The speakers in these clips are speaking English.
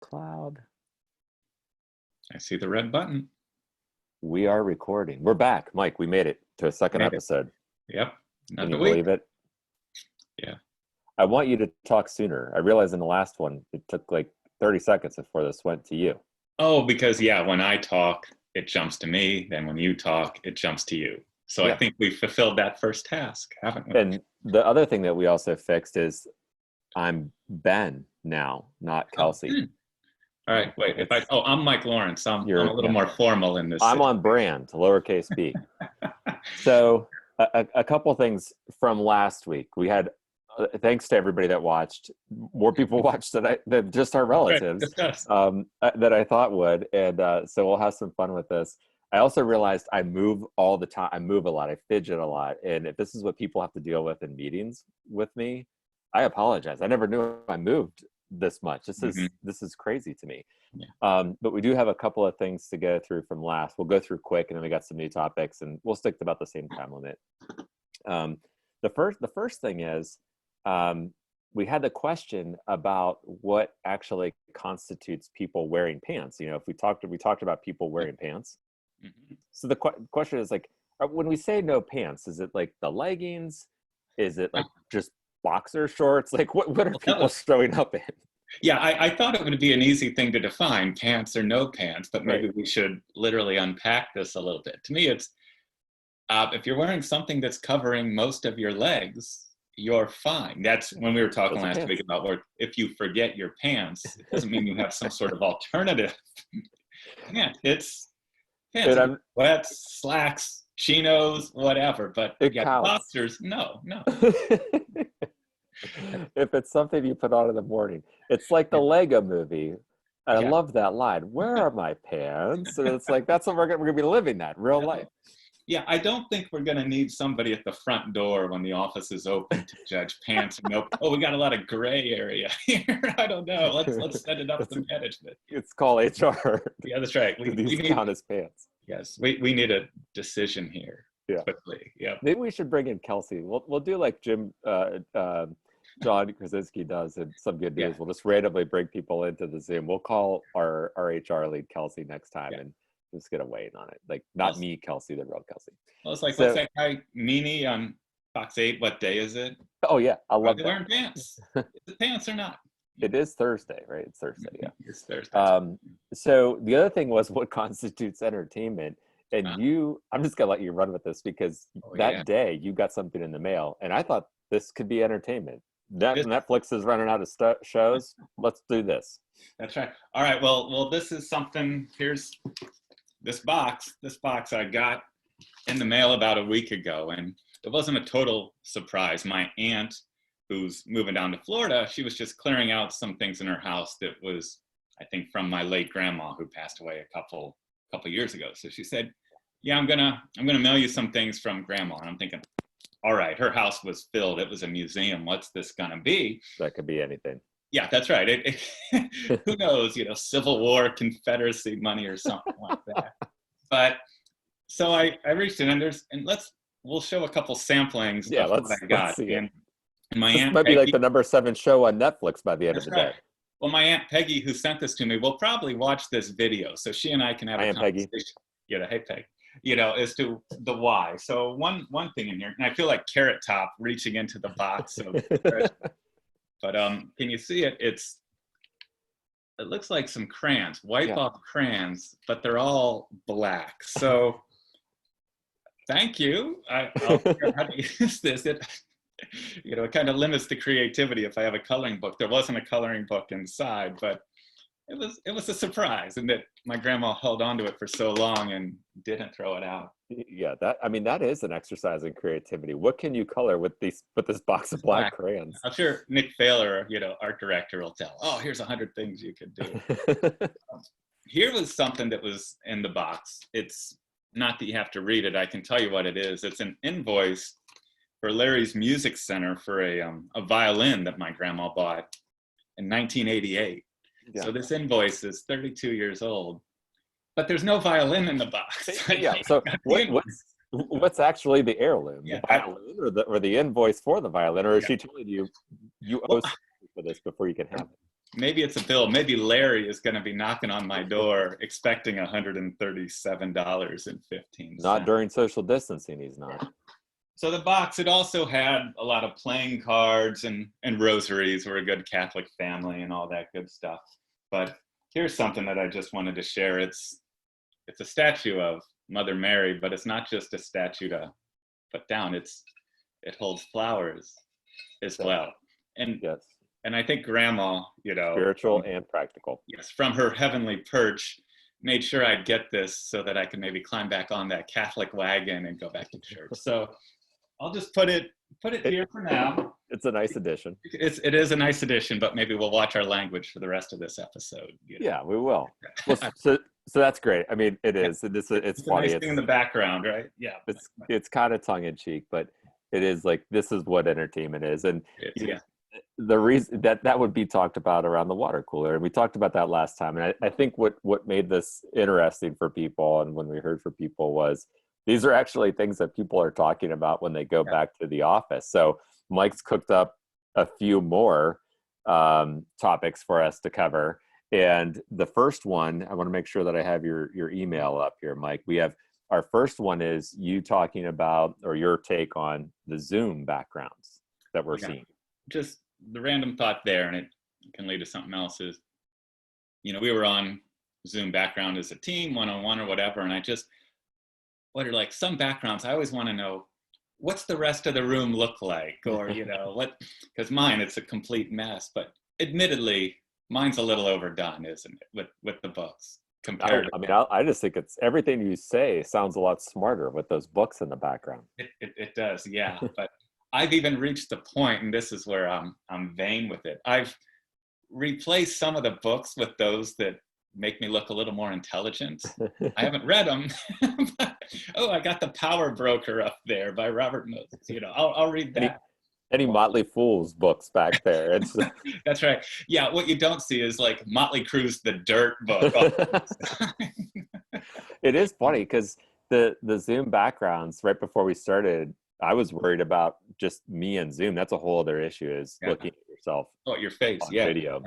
Cloud. I see the red button. We are recording. We're back, Mike. We made it to a second Made it. episode. Yep. Can Another you week. believe it? Yeah. I want you to talk sooner. I realized in the last one, it took like 30 seconds before this went to you. Oh, because when I talk, it jumps to me. Then when you talk, it jumps to you. So Yeah. I think we fulfilled that first task, haven't we? And the other thing that we also fixed is I'm Ben now, not Kelsey. All right. Wait. I'm Mike Lawrence. I'm a little more formal in this. I'm on brand, lowercase b. So a couple things from last week. We had, thanks to everybody that watched, more people watched than just our relatives, that I thought would. And so we'll have some fun with this. I also realized I move all the time. I move a lot. I fidget a lot. And if this is what people have to deal with in meetings with me, I apologize. I never knew I moved this much. This is crazy to me. Yeah. But we do have a couple of things to go through from last. We'll go through quick, and then we got some new topics, and we'll stick to about the same time limit. The first thing is we had the question about what actually constitutes people wearing pants. You know, if we talked about people wearing pants. Mm-hmm. So the question is like, when we say no pants, is it like the leggings? Is it like just boxer shorts? Like what are people showing up in? Yeah, I thought it would be an easy thing to define, pants or no pants, but maybe we should literally unpack this a little bit. To me, it's if you're wearing something that's covering most of your legs, you're fine. That's when we were talking last week about where if you forget your pants, it doesn't mean you have some sort of alternative. Yeah, it's pants, sweats, slacks, chinos, whatever. But boxers, no. If it's something you put on in the morning, it's like the Lego movie. I love that line. Where are my pants? And it's like, that's what we're going to be living that real life. Yeah, I don't think we're going to need somebody at the front door when the office is open to judge pants. And we got a lot of gray area here. I don't know. Let's set it up to management. It's called HR. Yeah, that's right. We need, count as pants. Yes, we need a decision here. Yeah. Quickly. Yeah. Maybe we should bring in Kelsey. We'll do like John Krasinski does in Some Good News. We'll just randomly bring people into the Zoom. We'll call our HR lead Kelsey next time and just get a weigh in on it. Like not me, Kelsey, the real Kelsey. Well, it's like what's that guy Meanie on Fox 8? What day is it? Oh yeah, I love that. Wearing pants. Is it pants or not? It is Thursday, right? It's Thursday. Yeah, it's Thursday. So the other thing was what constitutes entertainment. And I'm just gonna let you run with this because that day you got something in the mail, and I thought this could be entertainment. Netflix is running out of shows. Let's do this. That's right. All right. Well, this is something. Here's this box. This box I got in the mail about a week ago, and it wasn't a total surprise. My aunt, who's moving down to Florida, she was just clearing out some things in her house that was, I think, from my late grandma who passed away a couple years ago. So she said, "Yeah, I'm gonna mail you some things from grandma." And I'm thinking, all right, her house was filled. It was a museum. What's this gonna be? That could be anything. Yeah, that's right. Who knows? Civil War, Confederacy money, or something like that. But so I reached in and we'll show a couple samplings of what I got. And my aunt might be like the number 7 show on Netflix by the end of the day. Well, my Aunt Peggy, who sent this to me, will probably watch this video, so she and I can have a conversation. Peggy. Hey, Peg. As to the why. So one thing in here, and I feel like Carrot Top reaching into the box. But can you see it? It looks like some crayons, wipe off crayons, but they're all black. So thank you. I'll figure out how to use this. It kind of limits the creativity if I have a coloring book. There wasn't a coloring book inside, but it was a surprise, and that my grandma held on to it for so long and didn't throw it out. Yeah, that is an exercise in creativity. What can you color with this box of black crayons? I'm sure Nick Thaler, art director, will tell, here's 100 things you could do. Here was something that was in the box. It's not that you have to read it. I can tell you what it is. It's an invoice for Larry's Music Center for a violin that my grandma bought in 1988. Yeah. So this invoice is 32 years old, but there's no violin in the box. Yeah. So what's actually the heirloom? Yeah. The violin or the invoice for the violin, or is she telling you owe something for this before you can have it? maybe it's a bill. Maybe Larry is going to be knocking on my door expecting $137.15. Not during social distancing, he's not. So the box, it also had a lot of playing cards and rosaries. We're a good Catholic family and all that good stuff. But here's something that I just wanted to share. It's a statue of Mother Mary, but it's not just a statue to put down. It holds flowers as well. And yes. And I think Grandma, spiritual and practical. Yes, from her heavenly perch, made sure I'd get this so that I could maybe climb back on that Catholic wagon and go back to church. So I'll just put it here for now. It's a nice addition. It is a nice addition, but maybe we'll watch our language for the rest of this episode. Yeah, we will. Well, so that's great. I mean, it is. It's funny. Nice thing in the background, right? Yeah. It's kind of tongue in cheek, but it is like, this is what entertainment is. And the reason that would be talked about around the water cooler, and we talked about that last time, and I think what made this interesting for people, and when we heard from people, was these are actually things that people are talking about when they go back to the office. So Mike's cooked up a few more topics for us to cover, and the first one, I want to make sure that I have your email up here, Mike. We have our first one is you talking about, or your take on the Zoom backgrounds that we're seeing. Just the random thought there, and it can lead to something else, is, we were on Zoom background as a team, one-on-one or whatever, and I just, what are like some backgrounds, I always want to know, what's the rest of the room look like? Or, because mine, it's a complete mess, but admittedly, mine's a little overdone, isn't it, with the books compared I just think it's, everything you say sounds a lot smarter with those books in the background. It does, yeah, but I've even reached the point, and this is where I'm vain with it. I've replaced some of the books with those that make me look a little more intelligent. I haven't read them. But, I got The Power Broker up there by Robert Moses. I'll read that. Any Motley Fool's books back there. It's That's right. Yeah, what you don't see is like Motley Crue's The Dirt book. It is funny because the Zoom backgrounds, right before we started, I was worried about just me and Zoom. That's a whole other issue, is looking at yourself. Oh, your face, on video.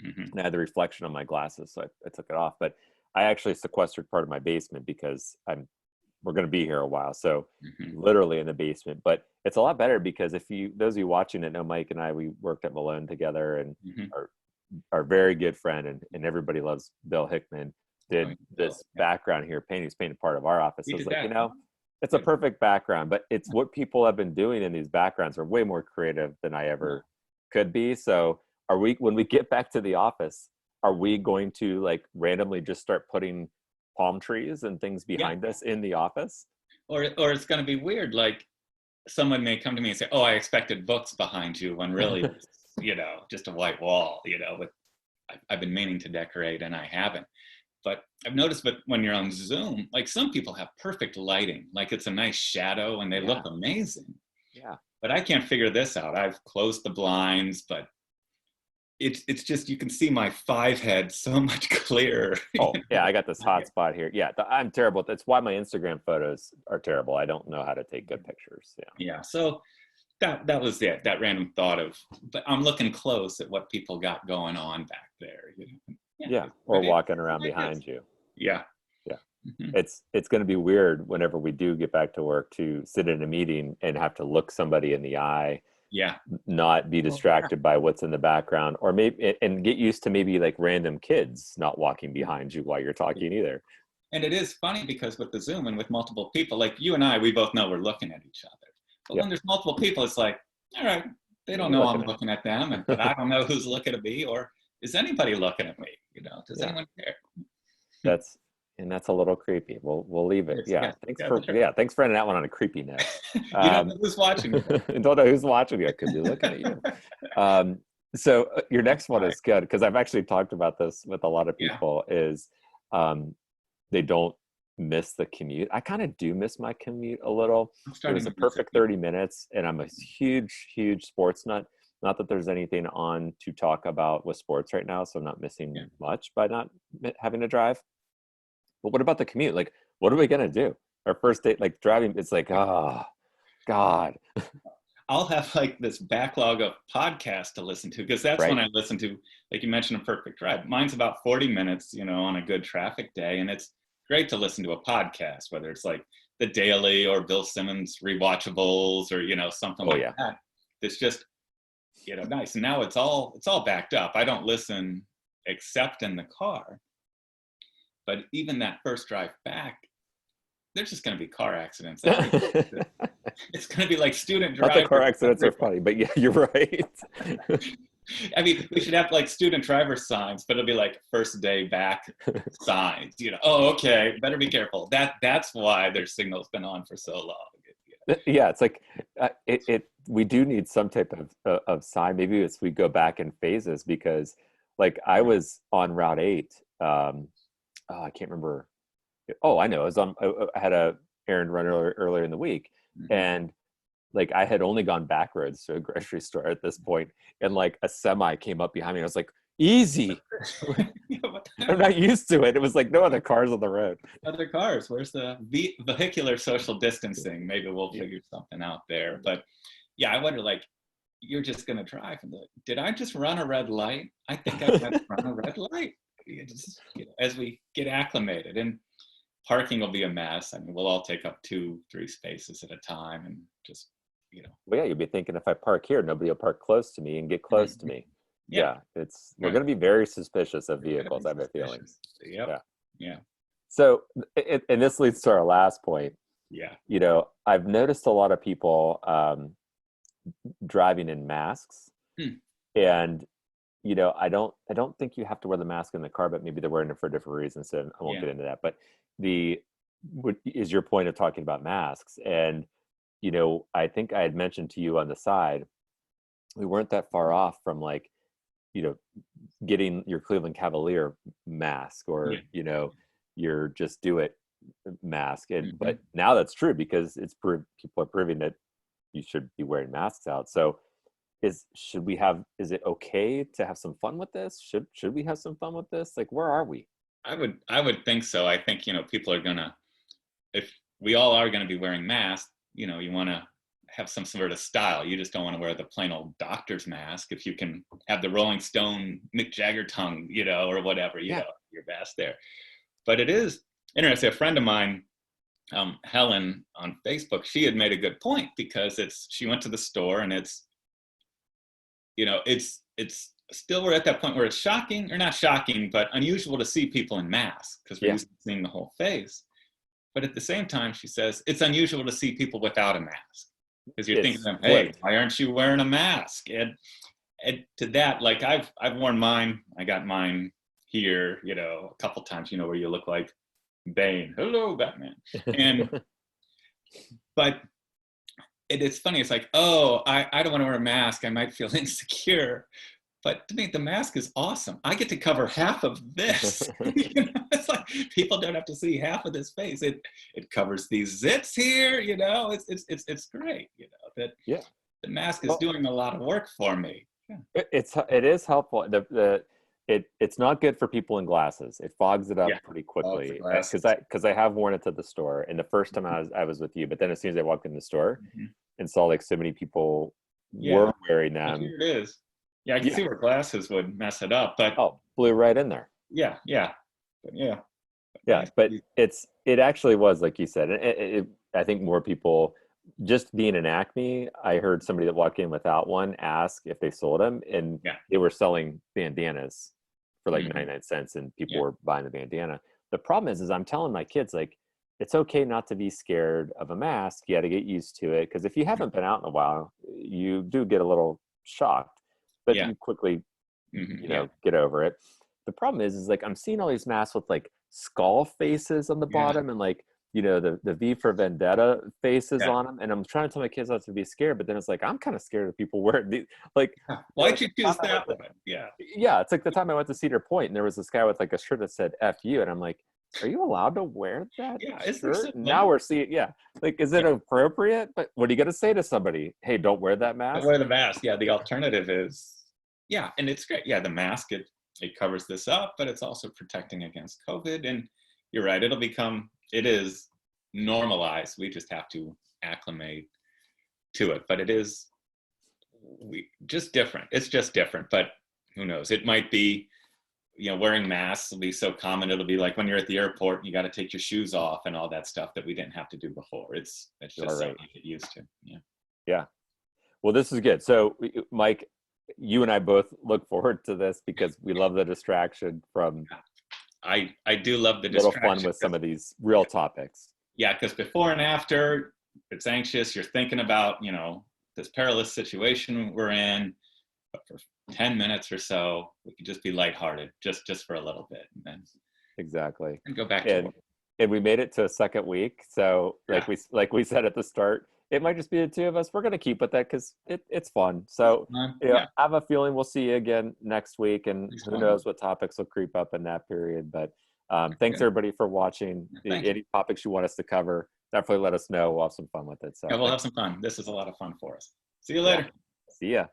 Mm-hmm. And I had the reflection on my glasses, so I took it off. But I actually sequestered part of my basement because we're going to be here a while. So literally in the basement. But it's a lot better because those of you watching it know Mike and I, we worked at Malone together, and our very good friend, and everybody loves Bill Hickman, did this background here, he's painted part of our office. So I was like, it's a perfect background, but it's what people have been doing in these backgrounds are way more creative than I ever could be. So when we get back to the office, are we going to like randomly just start putting palm trees and things behind us in the office? Or it's going to be weird. Like someone may come to me and say, I expected books behind you, when really, just a white wall, I've been meaning to decorate and I haven't. But I've noticed that when you're on Zoom, like some people have perfect lighting, like it's a nice shadow and they look amazing. Yeah. But I can't figure this out. I've closed the blinds, but it's just, you can see my 5 head so much clearer. Oh yeah, I got this hot spot here. Yeah, I'm terrible. That's why my Instagram photos are terrible. I don't know how to take good pictures. Yeah. So that was it. That random thought of, but I'm looking close at what people got going on back there. Yeah, or walking around behind you. Yeah. It's going to be weird whenever we do get back to work to sit in a meeting and have to look somebody in the eye. Yeah. Not be distracted by what's in the background, or maybe, and get used to maybe like random kids not walking behind you while you're talking either. And it is funny because with the Zoom and with multiple people, like you and I, we both know we're looking at each other. But when there's multiple people, it's like, all right, they don't know I'm looking at them, but I don't know who's looking at me, or is anybody looking at me? Does anyone care? That's a little creepy. We'll leave it. Thanks for ending that one on a creepy note. You don't know who's watching you. Don't know who's watching you. I could be looking at you. So your next one is good, because I've actually talked about this with a lot of people. Is they don't miss the commute. I kind of do miss my commute a little. It was a perfect 30 minutes, and I'm a huge sports nut. Not that there's anything on to talk about with sports right now, so I'm not missing much by not having to drive. But what about the commute? Like, what are we going to do? Our first date, like driving, it's like, oh, God. I'll have like this backlog of podcasts to listen to, because that's when I listen to, like you mentioned, A Perfect Drive. Mine's about 40 minutes, you know, on a good traffic day. And it's great to listen to a podcast, whether it's like The Daily or Bill Simmons Rewatchables or, you know, something like that. It's just, you know, nice. And now it's all backed up. I don't listen except in the car. But even that first drive back, there's just going to be car accidents. It's going to be like student drivers. Not the car accidents are funny, but yeah, you're right. I mean, we should have like student driver signs, but it'll be like first day back signs. You know, oh, okay, better be careful. That's why their signal's been on for so long. Yeah, it's like we do need some type of sign. Maybe it's we go back in phases, because like I was on Route 8. I can't remember. Oh, I know. I had a errand run earlier in the week, and like I had only gone back roads to a grocery store at this point, and like a semi came up behind me. I was like, easy. I'm not used to it. It was like no other cars on the road. Other cars. Where's the vehicular social distancing? Maybe we'll figure something out there. But yeah, I wonder, like, you're just going to drive. And did I just run a red light? I think I might run a red light. Just, you know, as we get acclimated. And parking will be a mess. I mean, we'll all take up 2-3 spaces at a time and just, you know. Well, yeah, you'll be thinking, if I park here, nobody will park close to me and get close to me. Yeah, we're going to be very suspicious of vehicles, I have a feeling. Yeah. So, and this leads to our last point. Yeah. You know, I've noticed a lot of people driving in masks, and you know, I don't think you have to wear the mask in the car, but maybe they're wearing it for different reasons, so I won't get into that. But what is your point of talking about masks? And you know, I think I had mentioned to you on the side, we weren't that far off from, like, you know, getting your Cleveland Cavalier mask, or you know, your Just Do It mask. And but now that's true, because people are proving that you should be wearing masks out. So is it okay to have some fun with this? Should we have some fun with this? Like, where are we? I would think so. I think, you know, people are gonna, if we all are gonna be wearing masks, you know, you want to have some sort of style. You just don't want to wear the plain old doctor's mask. If you can have the Rolling Stone Mick Jagger tongue, you know, or whatever, you know, your best there. But it is interesting. A friend of mine, Helen on Facebook, she had made a good point, because she went to the store, and it's, you know, it's still, we're at that point where it's shocking, or not shocking, but unusual to see people in masks, because we're used to seeing the whole face. But at the same time, she says, it's unusual to see people without a mask, because you're thinking, hey, why aren't you wearing a mask? And to that, like, I've worn mine. I got mine here, you know, a couple times, you know, where you look like Bane. Hello, Batman. And but it's funny. It's like, oh, I don't want to wear a mask. I might feel insecure. But to me, the mask is awesome. I get to cover half of this. You know, it's like people don't have to see half of this face. It covers these zits here. You know, it's great. You know that the mask is doing a lot of work for me. Yeah. It is helpful. It's not good for people in glasses. It fogs it up pretty quickly. Because I have worn it to the store, and the first time I was with you, but then as soon as I walked in the store and saw like so many people were wearing them. Here it is. Yeah, I can see where glasses would mess it up, but blew right in there. Yeah. But it actually was, like you said. I think more people, just being an Acme, I heard somebody that walked in without one ask if they sold them, and they were selling bandanas for like 99 cents, and people were buying the bandana. The problem is I'm telling my kids, like, it's okay not to be scared of a mask. You got to get used to it, because if you haven't been out in a while, you do get a little shocked. But you quickly, you know, get over it. The problem is like, I'm seeing all these masks with like skull faces on the bottom, and like, you know, the V for Vendetta faces on them. And I'm trying to tell my kids not to be scared, but then it's like, I'm kind of scared of people wearing these. Like, why'd you choose that one? Yeah, it's like the time I went to Cedar Point, and there was this guy with like a shirt that said "F you," and I'm like, are you allowed to wear that shirt? Now we're seeing, like, is it appropriate? But what are you going to say to somebody? Hey, don't wear that mask. Don't wear the mask. Yeah, the alternative is, and it's great. Yeah, the mask, it covers this up, but it's also protecting against COVID. And you're right, it is normalized. We just have to acclimate to it. But it is we just different. It's just different, but who knows? It might be, wearing masks will be so common. It'll be like when you're at the airport, you got to take your shoes off and all that stuff that we didn't have to do before. It's just something you get used to. Yeah. Yeah. Well, this is good. So Mike, you and I both look forward to this because we love the distraction from. I do love the distraction. Little fun with some of these real topics. Yeah, because before and after, it's anxious. You're thinking about, this perilous situation we're in. But for 10 minutes or so, we can just be lighthearted, just for a little bit, and then exactly, and go back to work. And we made it to a second week. So like we said at the start, it might just be the two of us. We're going to keep with that because it's fun. So I have a feeling we'll see you again next week, and who knows what topics will creep up in that period. But thanks everybody for watching. Any topics you want us to cover, definitely let us know. We'll have some fun with it. So we'll have some fun. This is a lot of fun for us. See you later. See ya.